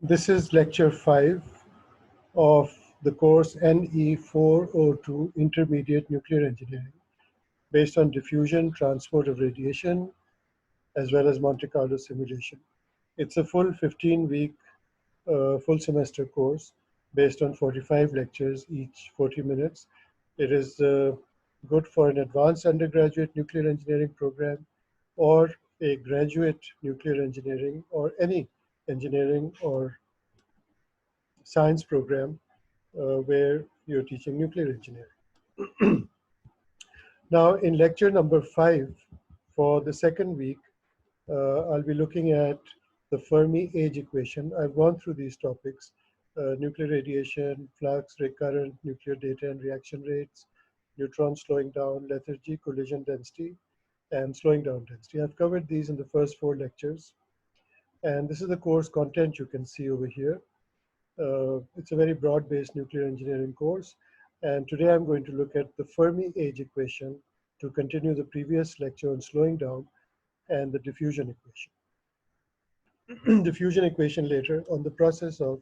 This is lecture 5 of the course NE402 Intermediate Nuclear Engineering, based on diffusion, transport of radiation, as well as Monte Carlo simulation. It's a full 15-week full semester course based on 45 lectures, each 40 minutes. It is good for an advanced undergraduate nuclear engineering program or a graduate nuclear engineering or any engineering or science program where you're teaching nuclear engineering. Now, in lecture number 5, for the second week, I'll be looking at the Fermi Age Equation. I've gone through these topics, nuclear radiation, flux, recurrent, nuclear data and reaction rates, neutron slowing down, lethargy, collision density, and slowing down density. I've covered these in the first 4 lectures. And this is the course content you can see over here. It's a very broad-based nuclear engineering course. And today I'm going to look at the Fermi Age Equation to continue the previous lecture on slowing down and the diffusion equation. Diffusion equation later on the process of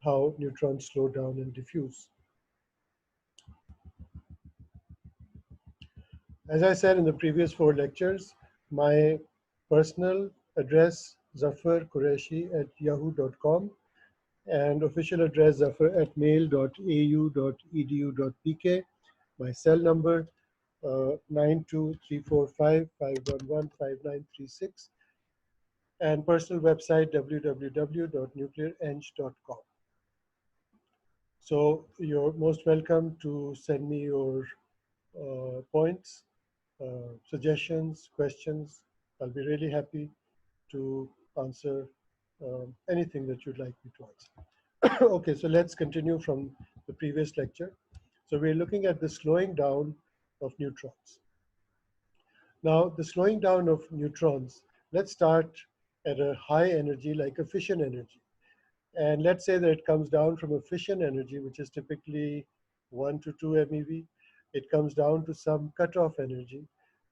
how neutrons slow down and diffuse. As I said in the previous 4 lectures, my personal address, Zafar Koreshi at yahoo.com, and official address zafar@mail.au.edu.pk. My cell number 92345-511-5936, and personal website www.nucleareng.com. So you're most welcome to send me your points, suggestions, questions. I'll be really happy to answer anything that you'd like me to answer. Okay, so let's continue from the previous lecture. So we're looking at the slowing down of neutrons. Now, the slowing down of neutrons, let's start at a high energy like a fission energy. And let's say that it comes down from a fission energy, which is typically 1 to 2 MeV. It comes down to some cutoff energy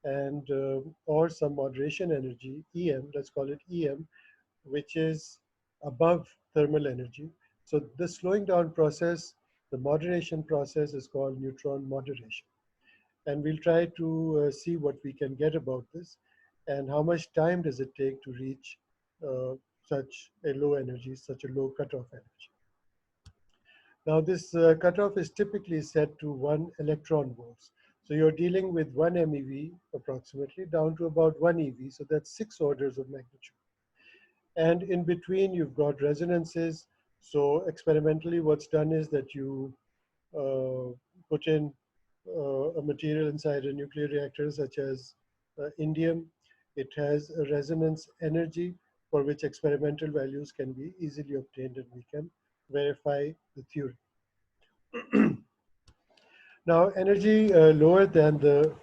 and or some moderation energy, EM, let's call it EM, which is above thermal energy. So the slowing down process, the moderation process, is called neutron moderation. And we'll try to see what we can get about this and how much time does it take to reach such a low energy, such a low cutoff energy. Now this cutoff is typically set to 1 electron volts. So you're dealing with 1 MeV approximately down to about 1 EV. So that's 6 orders of magnitude. And in between, you've got resonances. So experimentally, what's done is that you put in a material inside a nuclear reactor, such as indium. It has a resonance energy for which experimental values can be easily obtained, and we can verify the theory. Now, energy lower than the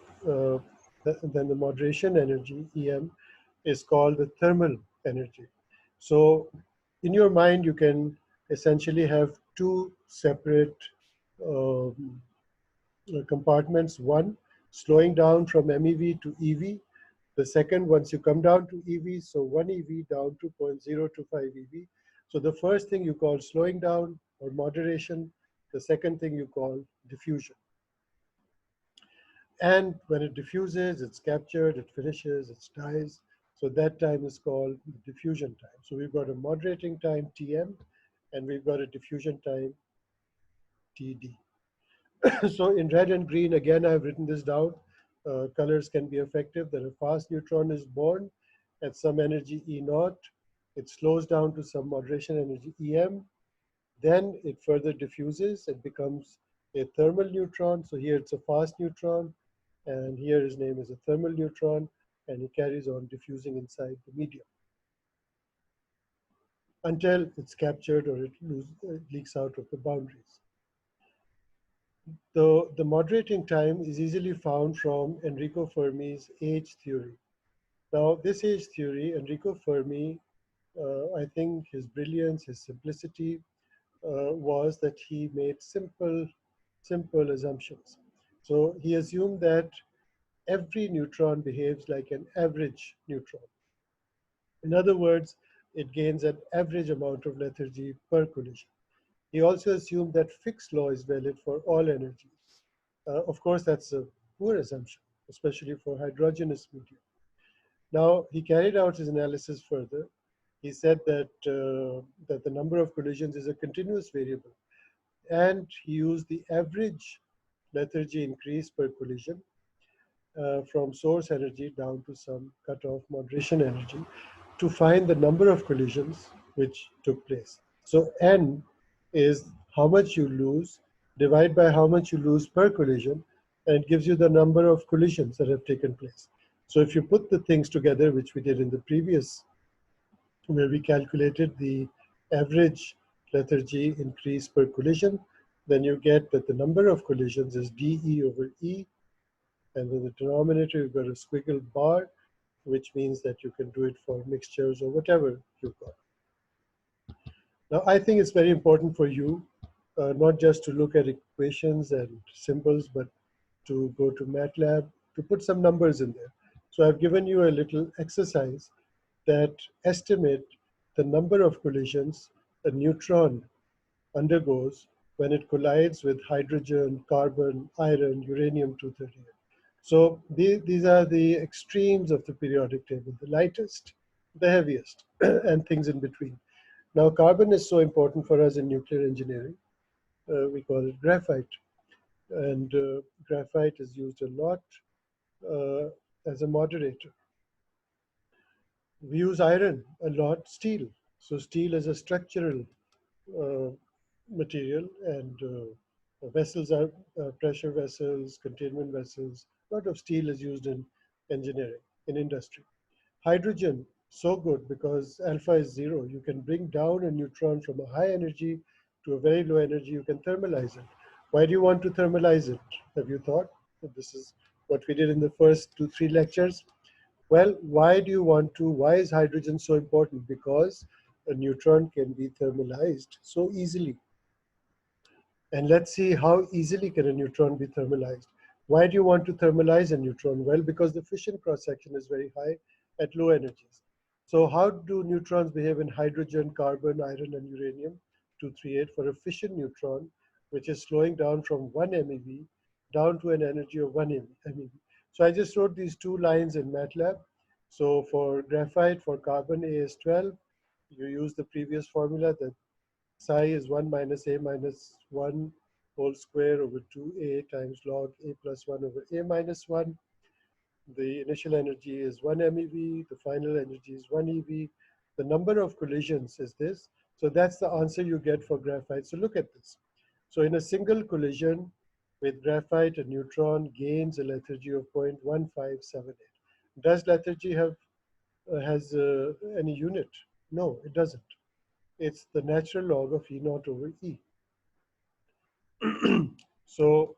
moderation energy, EM, is called the thermal energy. So in your mind, you can essentially have 2 separate compartments. One, slowing down from MeV to EV. The second, once you come down to EV, so 1 EV down to 0.025 EV. So the first thing you call slowing down or moderation. The second thing you call diffusion. And when it diffuses, it's captured, it finishes, it dies. So that time is called the diffusion time. So we've got a moderating time, Tm, and we've got a diffusion time, Td. So in red and green, again, I've written this down. Colors can be effective. That a fast neutron is born at some energy E0. It slows down to some moderation energy EM. Then it further diffuses. It becomes a thermal neutron. So here it's a fast neutron. And here his name is a thermal neutron. And he carries on diffusing inside the medium until it's captured or it leaks out of the boundaries. The moderating time is easily found from Enrico Fermi's age theory. Now, this age theory, Enrico Fermi, I think his brilliance, his simplicity was that he made simple assumptions. So he assumed that every neutron behaves like an average neutron. In other words, it gains an average amount of lethargy per collision. He also assumed that Fick's law is valid for all energies. Of course, that's a poor assumption, especially for hydrogenous media. Now, he carried out his analysis further. He said that the number of collisions is a continuous variable, and he used the average lethargy increase per collision from source energy down to some cutoff moderation energy to find the number of collisions which took place. So N is how much you lose, divide by how much you lose per collision, and it gives you the number of collisions that have taken place. So if you put the things together, which we did in the previous, where we calculated the average lethargy increase per collision, then you get that the number of collisions is dE over E, and in the denominator you've got a squiggle bar, which means that you can do it for mixtures or whatever you've got. Now, I think it's very important for you not just to look at equations and symbols, but to go to MATLAB to put some numbers in there. So I've given you a little exercise that estimate the number of collisions a neutron undergoes when it collides with hydrogen, carbon, iron, uranium-238. So these are the extremes of the periodic table, the lightest, the heaviest, and things in between. Now, carbon is so important for us in nuclear engineering. We call it graphite. And graphite is used a lot as a moderator. We use iron a lot, steel. So steel is a structural uh, material, and vessels are pressure vessels, containment vessels. A lot of steel is used in engineering, in industry. Hydrogen, so good because alpha is 0. You can bring down a neutron from a high energy to a very low energy. You can thermalize it. Why do you want to thermalize it? Have you thought? This is what we did in the first 2-3 lectures. Well, why do you want to? Why is hydrogen so important? Because a neutron can be thermalized so easily. And let's see how easily can a neutron be thermalized. Why do you want to thermalize a neutron? Well, because the fission cross-section is very high at low energies. So how do neutrons behave in hydrogen, carbon, iron, and uranium-238 for a fission neutron, which is slowing down from 1 MeV down to an energy of 1 MeV? So I just wrote these two lines in MATLAB. So for graphite, for carbon, A is 12. You use the previous formula that psi is 1 minus a minus 1 whole square over 2a times log a plus 1 over a minus 1. The initial energy is 1 MeV, the final energy is 1 eV. The number of collisions is this. So that's the answer you get for graphite. So look at this. So in a single collision with graphite, a neutron gains a lethargy of 0.1578. Does lethargy have has any unit? No, it doesn't. It's the natural log of E naught over E. So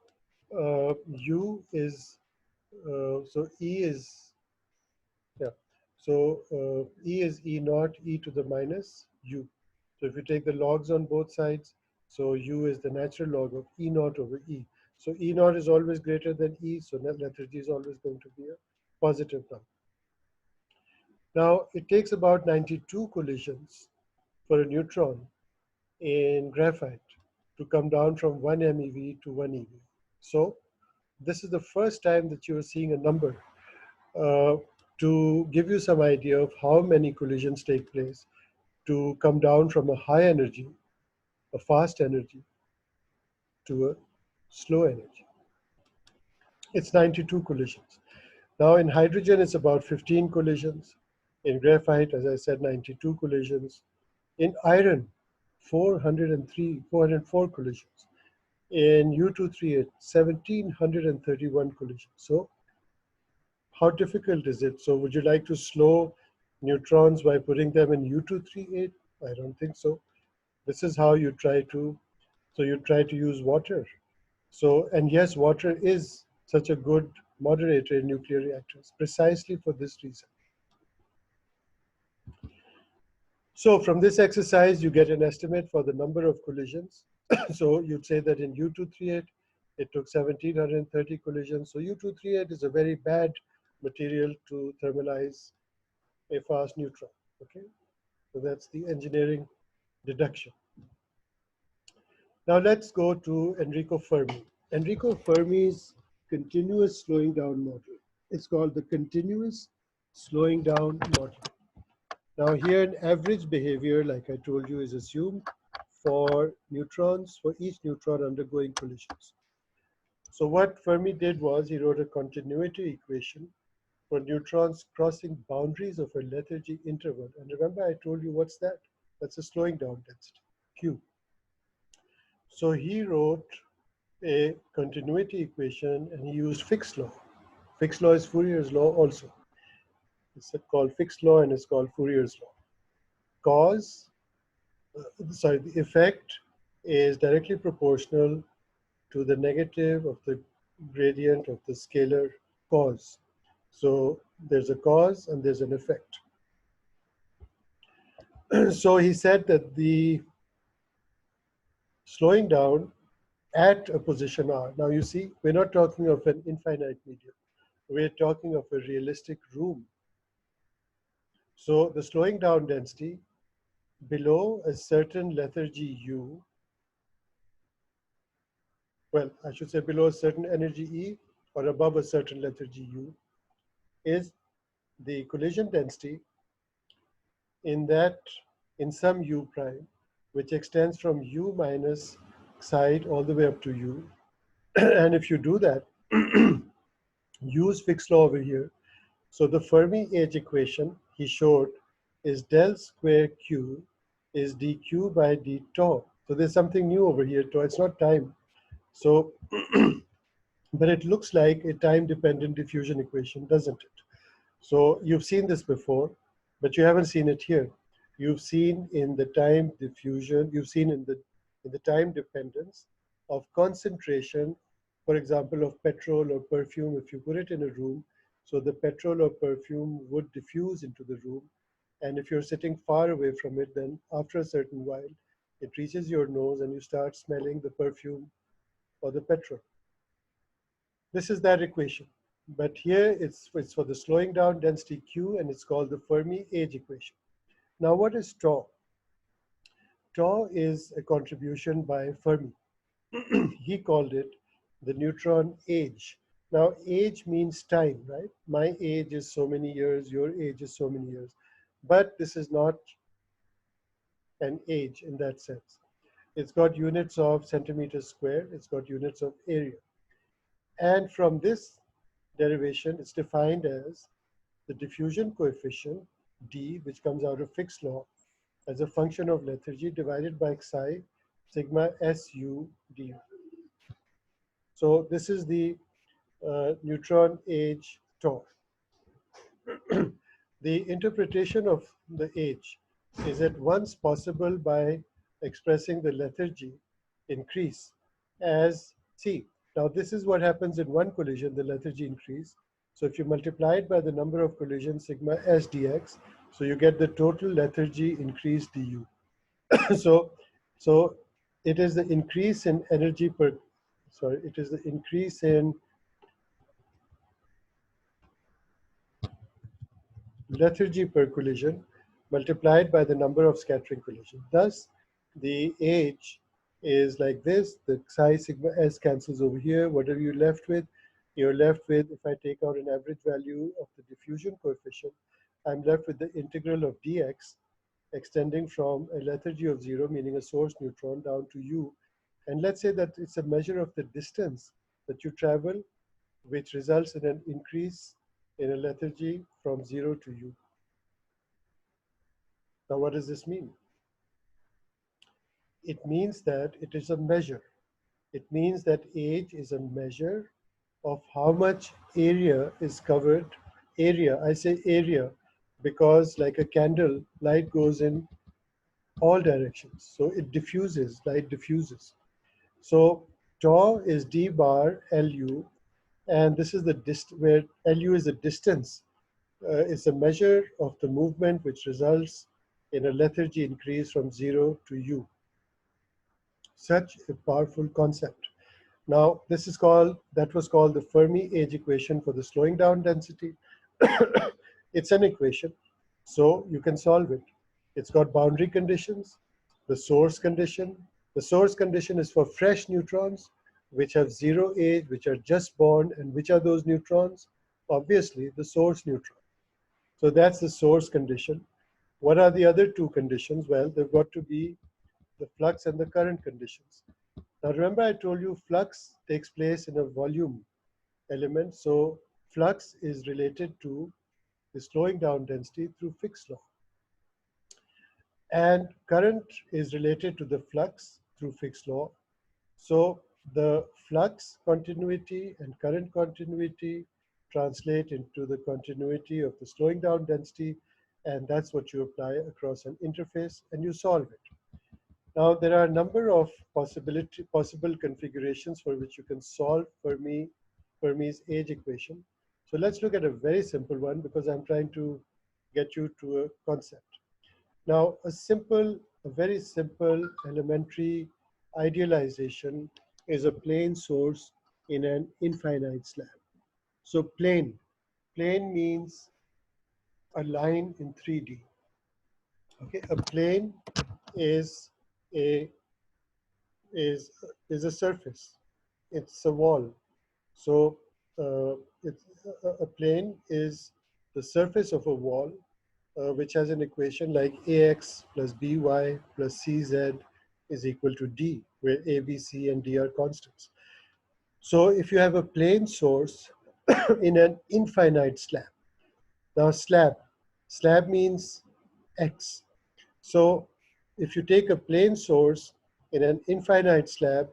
U is, so E is, yeah. So E is E naught e to the minus U. So if you take the logs on both sides, so U is the natural log of E naught over E. So E naught is always greater than E, so net lethargy is always going to be a positive number. Now, it takes about 92 collisions for a neutron in graphite to come down from 1 MeV to 1 eV. So this is the first time that you are seeing a number uh, to give you some idea of how many collisions take place to come down from a high energy, a fast energy, to a slow energy. It's 92 collisions. Now in hydrogen, it's about 15 collisions. In graphite, as I said, 92 collisions. In iron, 404 collisions. In U238, 1731 collisions. So how difficult is it? So would you like to slow neutrons by putting them in U238? I don't think so. This is how you try to, so you try to use water. So, and yes, water is such a good moderator in nuclear reactors, precisely for this reason. So from this exercise, you get an estimate for the number of collisions. So you'd say that in U238, it took 1730 collisions. So U238 is a very bad material to thermalize a fast neutron, okay? So that's the engineering deduction. Now let's go to Enrico Fermi. Enrico Fermi's continuous slowing down model. It's called the continuous slowing down model. Now here an average behavior, like I told you, is assumed for neutrons, for each neutron undergoing collisions. So what Fermi did was he wrote a continuity equation for neutrons crossing boundaries of a lethargy interval. And remember I told you what's that? That's a slowing down density, Q. So he wrote a continuity equation and he used Fick's law. Fick's law is Fourier's law also. It's called Fick's law and it's called Fourier's law. The effect is directly proportional to the negative of the gradient of the scalar cause. So there's a cause and there's an effect. So he said that the slowing down at a position R. Now you see, we're not talking of an infinite medium. We're talking of a realistic room. So the slowing down density below a certain lethargy U, well, I should say below a certain energy E or above a certain lethargy U, is the collision density in some U prime, which extends from U minus side all the way up to U. And if you do that, use Fick's law over here. So the Fermi Age Equation he showed is del square Q is dq by d tau. So there's something new over here, tau. It's not time. So, but it looks like a time-dependent diffusion equation, doesn't it? So you've seen this before, but you haven't seen it here. You've seen in the time diffusion, you've seen in the time dependence of concentration, for example, of petrol or perfume. If you put it in a room, so the petrol or perfume would diffuse into the room. And if you're sitting far away from it, then after a certain while, it reaches your nose and you start smelling the perfume or the petrol. This is that equation. But here it's for the slowing down density Q, and it's called the Fermi Age Equation. Now what is tau? Tau is a contribution by Fermi. He called it the neutron age. Now age means time, right? My age is so many years, your age is so many years. But this is not an age in that sense. It's got units of centimeters squared, it's got units of area. And from this derivation, it's defined as the diffusion coefficient, d, which comes out of Fick's law, as a function of lethargy divided by psi sigma su du. So this is the neutron age tau. The interpretation of the age is at once possible by expressing the lethargy increase as c. Now this is what happens in one collision, the lethargy increase. So if you multiply it by the number of collisions sigma s dx, so you get the total lethargy increase du. so it is the increase in energy per, it is the increase in lethargy per collision multiplied by the number of scattering collisions. Thus, the age is like this. The psi sigma s cancels over here. What are you left with? You're left with, if I take out an average value of the diffusion coefficient, I'm left with the integral of dx extending from a lethargy of 0, meaning a source neutron, down to u. And let's say that it's a measure of the distance that you travel, which results in an increase in a lethargy from 0 to u. Now, what does this mean? It means that it is a measure. It means that age is a measure of how much area is covered. Area, I say area, because like a candle, light goes in all directions. So it diffuses, light diffuses. So tau is d bar lu, and this is the where lu is the distance. It's a measure of the movement which results in a lethargy increase from 0 to u. Such a powerful concept. Now, that was called the Fermi Age Equation for the slowing down density. It's an equation, so you can solve it. It's got boundary conditions, the source condition. The source condition is for fresh neutrons, which have zero age, which are just born. And which are those neutrons? Obviously, the source neutron. So that's the source condition. What are the other two conditions? Well, they've got to be the flux and the current conditions. Now, remember I told you flux takes place in a volume element. So flux is related to the slowing down density through Fick's law. And current is related to the flux through Fick's law. So the flux continuity and current continuity translate into the continuity of the slowing down density, and that's what you apply across an interface, and you solve it. Now, there are a number of possible configurations for which you can solve Fermi's age equation. So let's look at a very simple one because I'm trying to get you to a concept. Now, a very simple elementary idealization is a plane source in an infinite slab. So plane means a line in 3D. Okay, a plane is a is a surface. It's a wall. So it's, a plane is the surface of a wall, which has an equation like ax plus by plus cz is equal to d, where a, b, c, and d are constants. So if you have a plane source in an infinite slab, now slab means x. So if you take a plane source in an infinite slab,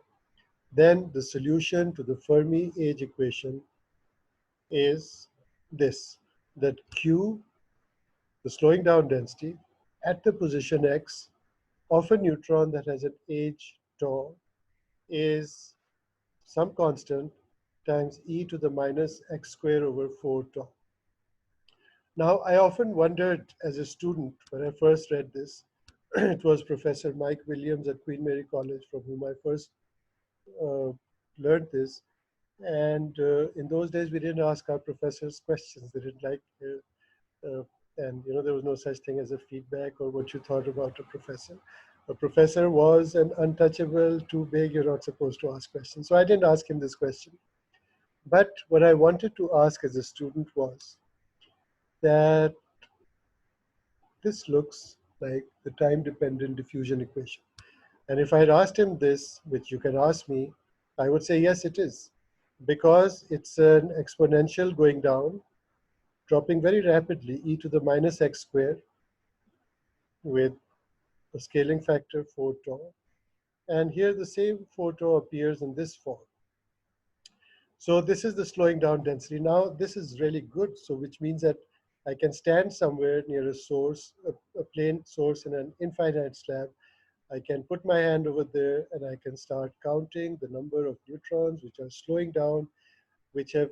then the solution to the Fermi age equation is this, that Q, the slowing down density, at the position x of a neutron that has an age tau is some constant times e to the minus x square over 4 tau. Now, I often wondered as a student when I first read this, it was Professor Mike Williams at Queen Mary College from whom I first uh, learned this. And in those days, we didn't ask our professors questions. They didn't like, and there was no such thing as a feedback or what you thought about a professor. A professor was an untouchable, too big, you're not supposed to ask questions. So I didn't ask him this question. But what I wanted to ask as a student was that this looks like the time-dependent diffusion equation. And if I had asked him this, which you can ask me, I would say, yes, it is. Because it's an exponential going down, dropping very rapidly, e to the minus x squared with a scaling factor 4 tau. And here the same 4 tau appears in this form. So this is the slowing down density. Now this is really good. So which means that I can stand somewhere near a source, a plane source in an infinite slab. I can put my hand over there and I can start counting the number of neutrons which are slowing down, which have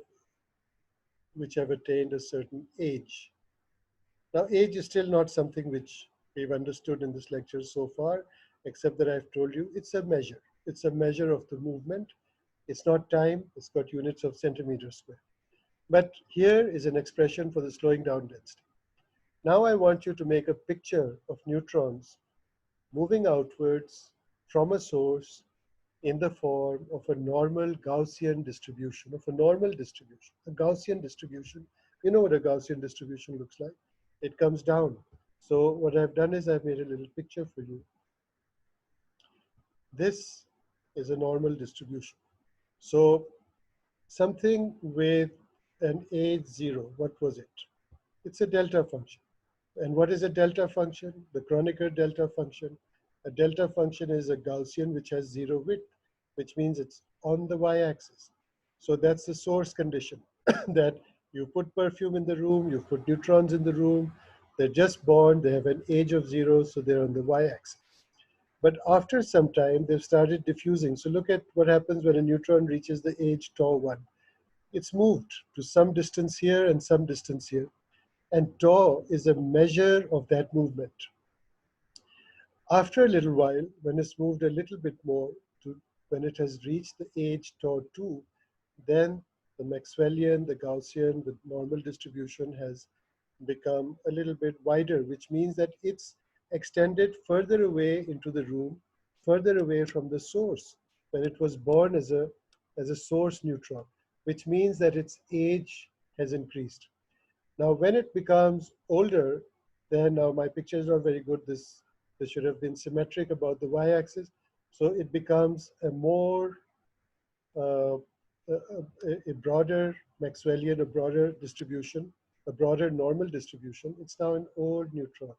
attained a certain age. Now, age is still not something which we've understood in this lecture so far, except that I've told you it's a measure. It's a measure of the movement. It's not time, it's got units of centimeters squared. But here is an expression for the slowing down density. Now I want you to make a picture of neutrons moving outwards from a source in the form of a normal Gaussian distribution, a Gaussian distribution. You know what a Gaussian distribution looks like? It comes down. So what I've done is I've made a little picture for you. This is a normal distribution. So something with an age 0, what was it? It's a delta function. And what is a delta function? The Kronecker delta function. A delta function is a Gaussian which has 0 width, which means it's on the y-axis. So that's the source condition, that you put perfume in the room, you put neutrons in the room, they're just born, they have an age of 0, so they're on the y-axis. But after some time, they've started diffusing. So look at what happens when a neutron reaches the age tau 1. It's moved to some distance here and some distance here. And tau is a measure of that movement. After a little while, when it's moved a little bit more, to when it has reached the age tau 2, then the Maxwellian, the Gaussian, the normal distribution has become a little bit wider, which means that it's extended further away into the room, further away from the source, when it was born as a source neutron, which means that its age has increased. Now, when it becomes older, then now my picture is not very good. This should have been symmetric about the y-axis. So it becomes a more a broader Maxwellian, a broader distribution, a broader normal distribution. It's now an old neutron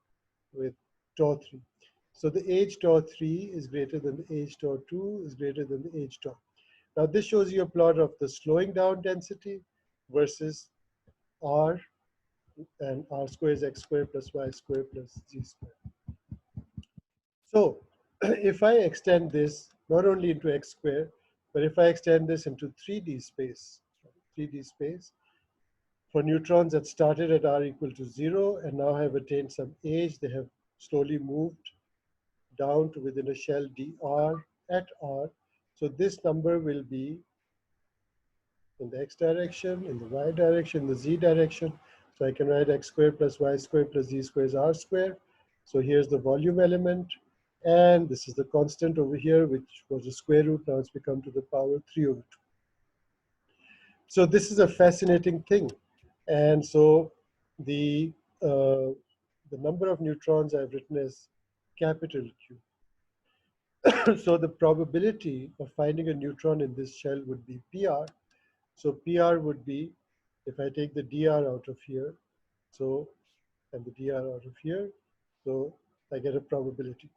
with tau 3. So the age tau 3 is greater than the age tau 2 is greater than the age tau. Now this shows you a plot of the slowing down density versus r, and r square is x squared plus y squared plus z squared. So if I extend this not only into x squared, but if I extend this into 3D space, for neutrons that started at r equal to 0 and now have attained some age, they have slowly moved down to within a shell dr at r. So this number will be in the x direction, in the y direction, the z direction. So I can write x squared plus y squared plus z squared is r squared. So here's the volume element. And this is the constant over here, which was a square root. Now it's become to the power 3 over 2. So this is a fascinating thing. And so the number of neutrons I've written as capital Q. So the probability of finding a neutron in this shell would be PR. So PR would be, if I take the dr out of here, so, and the dr out of here, so I get a probability.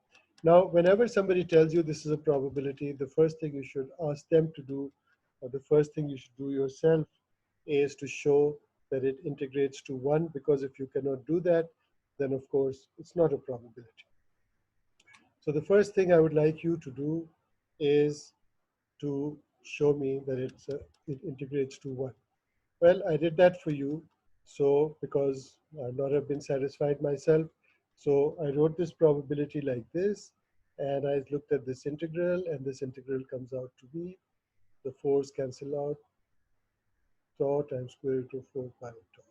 Now, whenever somebody tells you this is a probability, the first thing you should ask them to do, or the first thing you should do yourself, is to show that it integrates to 1, because if you cannot do that, then of course it's not a probability. So the first thing I would like you to do is to show me that it integrates to 1. Well, I did that for you, so because I've not have been satisfied myself, so I wrote this probability like this, and I looked at this integral, and this integral comes out to be, the 4's cancel out, tau times square root of 4 pi tau.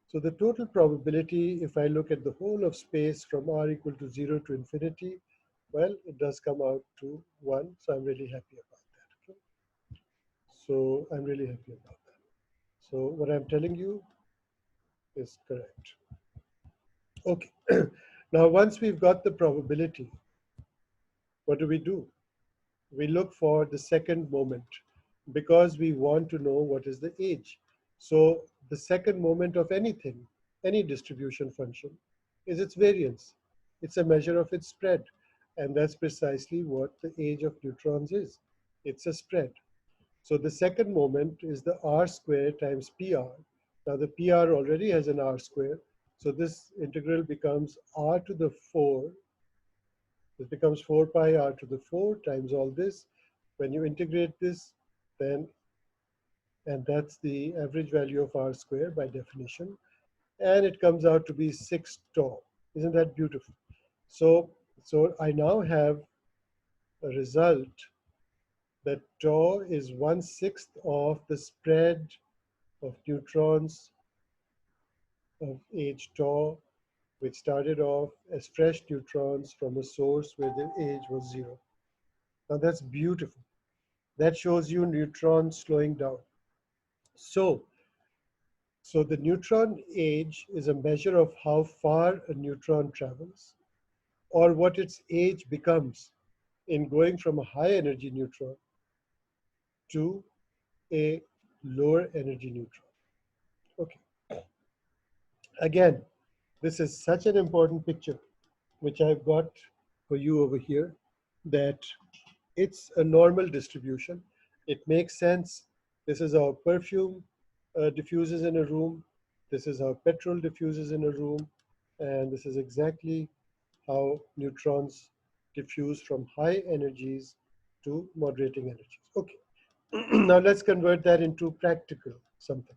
So the total probability, if I look at the whole of space from r equal to 0 to infinity, well, it does come out to 1, so I'm really happy about that. Okay? So I'm really happy about that. So what I'm telling you is correct. Okay. Now, once we've got the probability, what do? We look for the second moment, because we want to know what is the age. So the second moment of anything, any distribution function, is its variance. It's a measure of its spread. And that's precisely what the age of neutrons is. It's a spread. So the second moment is the r squared times PR. Now the PR already has an r squared. So this integral becomes r to the 4. This becomes 4 pi r to the 4 times all this. When you integrate this, then, and that's the average value of r squared by definition, and it comes out to be 6 tau. Isn't that beautiful? So I now have a result that tau is 1/6 of the spread of neutrons of age tau, which started off as fresh neutrons from a source where the age was 0. Now that's beautiful. That shows you neutrons slowing down. So the neutron age is a measure of how far a neutron travels, or what its age becomes in going from a high energy neutron to a lower energy neutron. Okay. Again, this is such an important picture, which I've got for you over here, that it's a normal distribution. It makes sense. This is how perfume diffuses in a room. This is how petrol diffuses in a room. And this is exactly how neutrons diffuse from high energies to moderating energies. Okay. Now let's convert that into practical something.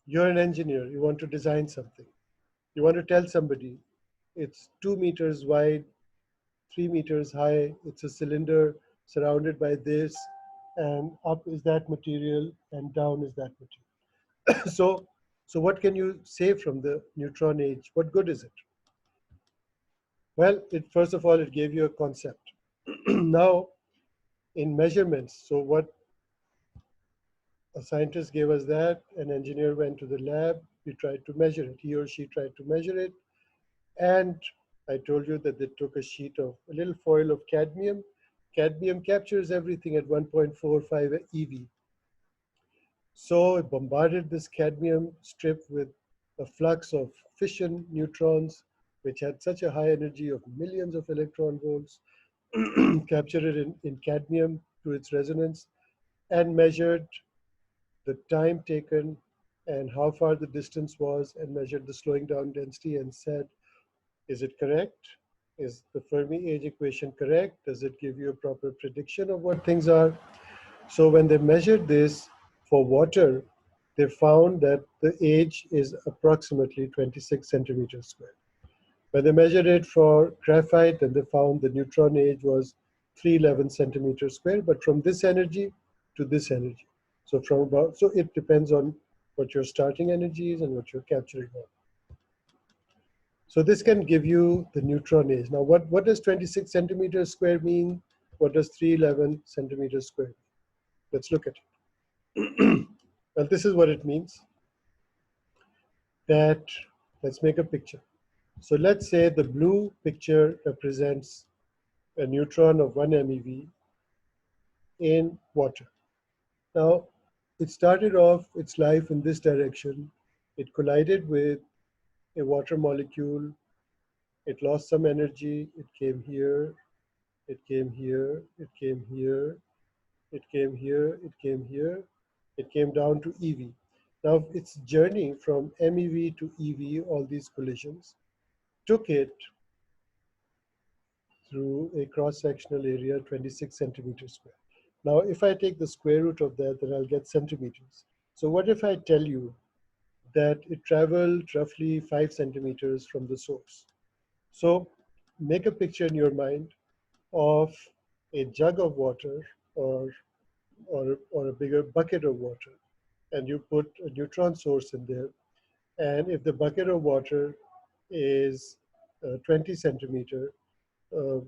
You're an engineer. You want to design something. You want to tell somebody it's 2 meters wide, 3 meters high. It's a cylinder surrounded by this, and up is that material, and down is that material. So So what can you say from the neutron age? What good is it? Well, first of all, it gave you a concept. Now, in measurements, so what a scientist gave us that, an engineer went to the lab, we tried to measure it. He or she tried to measure it. And I told you that they took a sheet of a little foil of cadmium. Cadmium captures everything at 1.45 eV. So it bombarded this cadmium strip with a flux of fission neutrons, which had such a high energy of millions of electron volts, captured it in cadmium to its resonance, and measured the time taken and how far the distance was, and measured the slowing down density and said, is it correct? Is the Fermi Age Equation correct? Does it give you a proper prediction of what things are? So when they measured this for water, they found that the age is approximately 26 centimeters squared. When they measured it for graphite, then they found the neutron age was 311 centimeters squared, but from this energy to this energy. So so it depends on what your starting energy is and what you're capturing on. So this can give you the neutron age. Now, what does 26 centimeters squared mean? What does 311 centimeters squared mean? Let's look at it. Well, this is what it means. That, let's make a picture. So let's say the blue picture represents a neutron of 1 MeV in water. Now, it started off its life in this direction. It collided with a water molecule. It lost some energy. It came here. It came here. It came here. It came here. It came here. It came down to EV. Now, its journey from MEV to EV, all these collisions, took it through a cross-sectional area 26 centimeters square. Now, if I take the square root of that, then I'll get centimeters. So what if I tell you that it traveled roughly 5 centimeters from the source? So make a picture in your mind of a jug of water or a bigger bucket of water, and you put a neutron source in there. And if the bucket of water is 20 centimeter uh,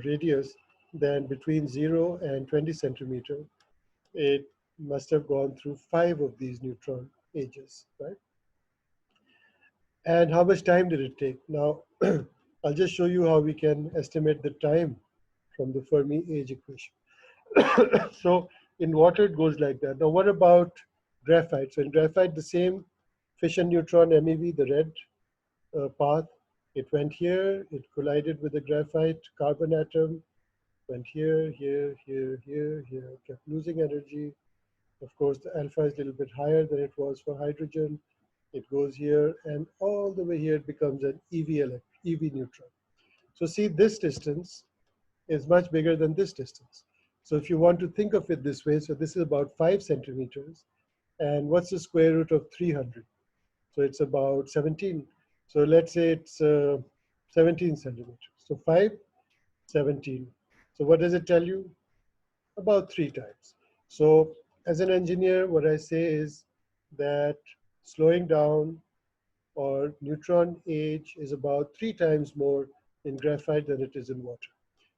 radius, then between 0 and 20 centimeter, it must have gone through 5 of these neutron ages, right? And how much time did it take? Now, I'll just show you how we can estimate the time from the Fermi Age Equation. So in water, it goes like that. Now, what about graphite? So in graphite, the same fission neutron MEV, the red path, it went here, it collided with the graphite carbon atom, went here, here, here, here, here, kept losing energy. Of course, the alpha is a little bit higher than it was for hydrogen. It goes here, and all the way here, it becomes an EV neutron. So see, this distance is much bigger than this distance. So if you want to think of it this way, so this is about 5 centimeters. And what's the square root of 300? So it's about 17. So let's say it's 17 centimeters. So 5, 17. So what does it tell you? About 3 times. So as an engineer, what I say is that slowing down or neutron age is about 3 times more in graphite than it is in water.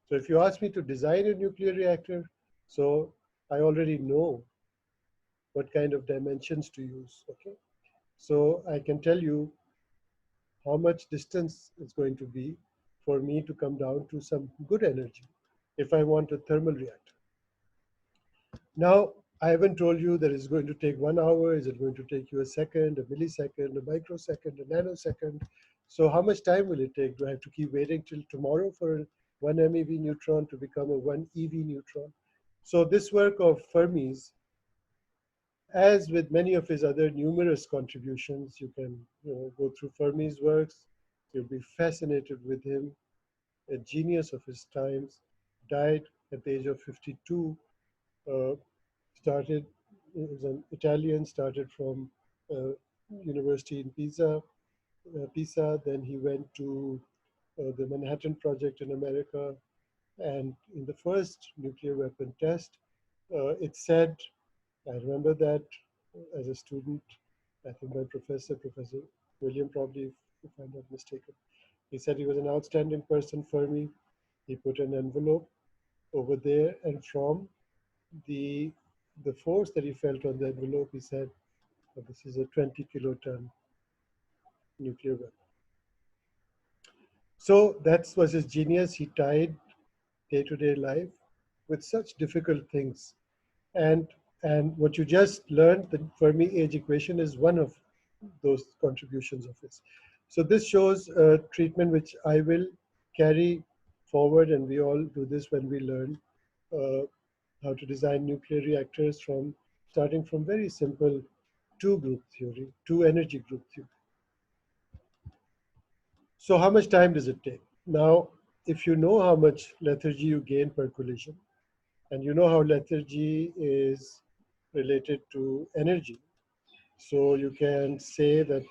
So if you ask me to design a nuclear reactor, so I already know what kind of dimensions to use, okay? So I can tell you how much distance it's going to be for me to come down to some good energy if I want a thermal reactor. Now, I haven't told you that it's going to take 1 hour. Is it going to take you a second, a millisecond, a microsecond, a nanosecond? So how much time will it take? Do I have to keep waiting till tomorrow for a 1 MeV neutron to become a 1 EV neutron? So this work of Fermi's, as with many of his other numerous contributions, you can go through Fermi's works. You'll be fascinated with him, a genius of his times, died at the age of 52. Started, he was an Italian, started from university in Pisa. Then he went to the Manhattan Project in America. And in the first nuclear weapon test, it said, I remember that as a student, I think my professor, Professor William, probably, if I'm not mistaken. He said he was an outstanding person, Fermi. He put an envelope over there, and from the the force that he felt on the envelope, he said, oh, this is a 20 kiloton nuclear weapon. So that was his genius. He tied day-to-day life with such difficult things. And and what you just learned, the Fermi Age Equation, is one of those contributions of his. So this shows a treatment which I will carry forward, and we all do this when we learn uh, how to design nuclear reactors, from starting from very simple two-group theory, two-energy group theory. So how much time does it take? Now, if you know how much lethargy you gain per collision, and you know how lethargy is related to energy, so you can say that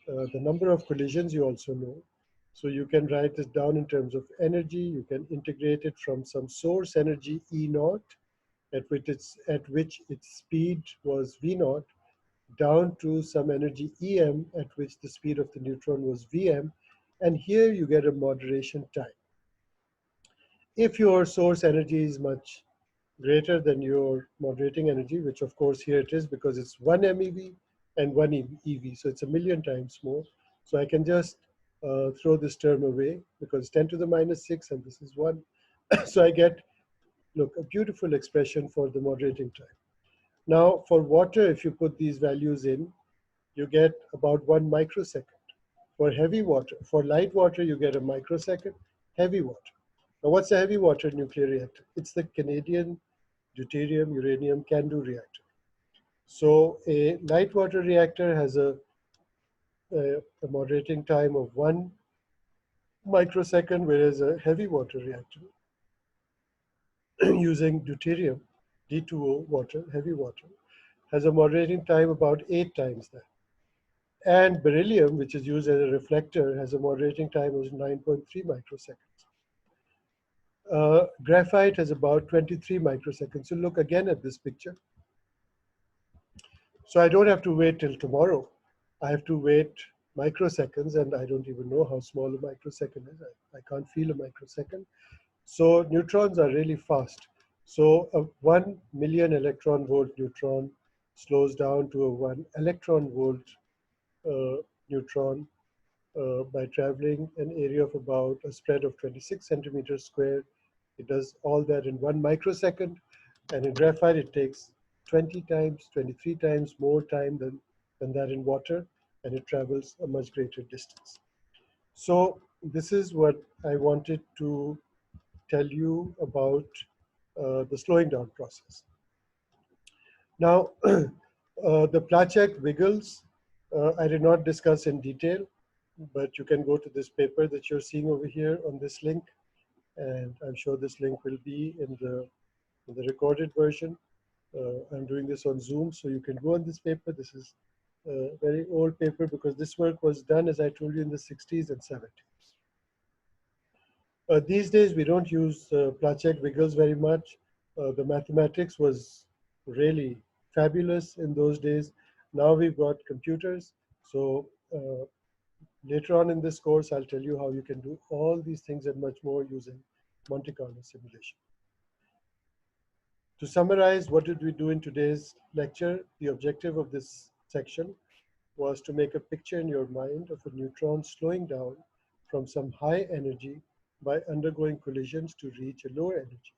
the number of collisions you also know. So you can write this down in terms of energy. You can integrate it from some source energy E naught, at which its speed was V naught, down to some energy Em, at which the speed of the neutron was Vm. And here you get a moderation time. If your source energy is much greater than your moderating energy, which of course here it is because it's 1 MeV and 1 EV, so it's a million times more. So I can just throw this term away because it's 10 to the minus 6 and this is 1. So I get, look, a beautiful expression for the moderating time. Now for water, if you put these values in, you get about 1 microsecond. For heavy water, for light water, you get a microsecond. Heavy water. Now what's a heavy water nuclear reactor? It's the Canadian deuterium uranium CANDU reactor. So a light water reactor has a moderating time of 1 microsecond, whereas a heavy water reactor using deuterium, D2O water, heavy water, has a moderating time about 8 times that. And beryllium, which is used as a reflector, has a moderating time of 9.3 microseconds. Graphite has about 23 microseconds. So look again at this picture. So I don't have to wait till tomorrow. I have to wait microseconds, and I don't even know how small a microsecond is. I can't feel a microsecond. So neutrons are really fast. So a 1 million electron volt neutron slows down to a 1 electron volt neutron by traveling an area of about a spread of 26 centimeters squared. It does all that in 1 microsecond. And in graphite, it takes 20 times, 23 times more time than that in water, and it travels a much greater distance. So this is what I wanted to tell you about the slowing down process. Now, the Placzek wiggles, I did not discuss in detail, but you can go to this paper that you're seeing over here on this link, and I'm sure this link will be in the recorded version. I'm doing this on Zoom, so you can go on this paper. This is a very old paper because this work was done, as I told you, in the 60s and 70s. These days, we don't use Placzek wiggles very much. The mathematics was really fabulous in those days. Now we've got computers. So later on in this course, I'll tell you how you can do all these things and much more using Monte Carlo simulation. To summarize, what did we do in today's lecture? The objective of this section was to make a picture in your mind of a neutron slowing down from some high energy by undergoing collisions to reach a lower energy.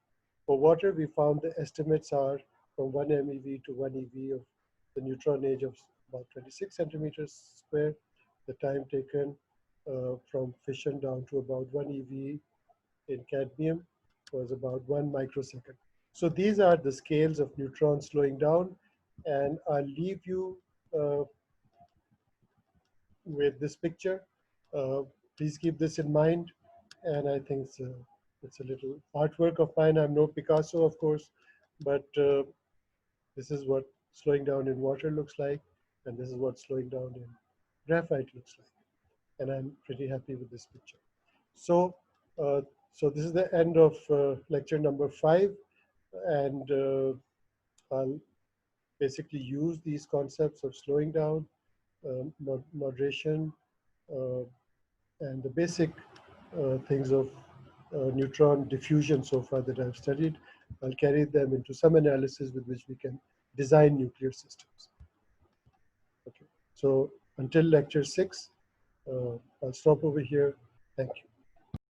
For water, we found the estimates are from 1 MeV to 1 EV of the neutron age of about 26 centimeters square. The time taken from fission down to about 1 EV in cadmium was about 1 microsecond. So these are the scales of neutrons slowing down, and I'll leave you with this picture. Please keep this in mind, and I think it's a little artwork of mine. I'm no Picasso, of course, but this is what slowing down in water looks like, and this is what slowing down in graphite looks like. And I'm pretty happy with this picture. So, so this is the end of lecture number 5, and I'll basically use these concepts of slowing down moderation, and the basic things of neutron diffusion so far that I've studied. I'll carry them into some analysis with which we can design nuclear systems. Okay, so until lecture 6, I'll stop over here. Thank you.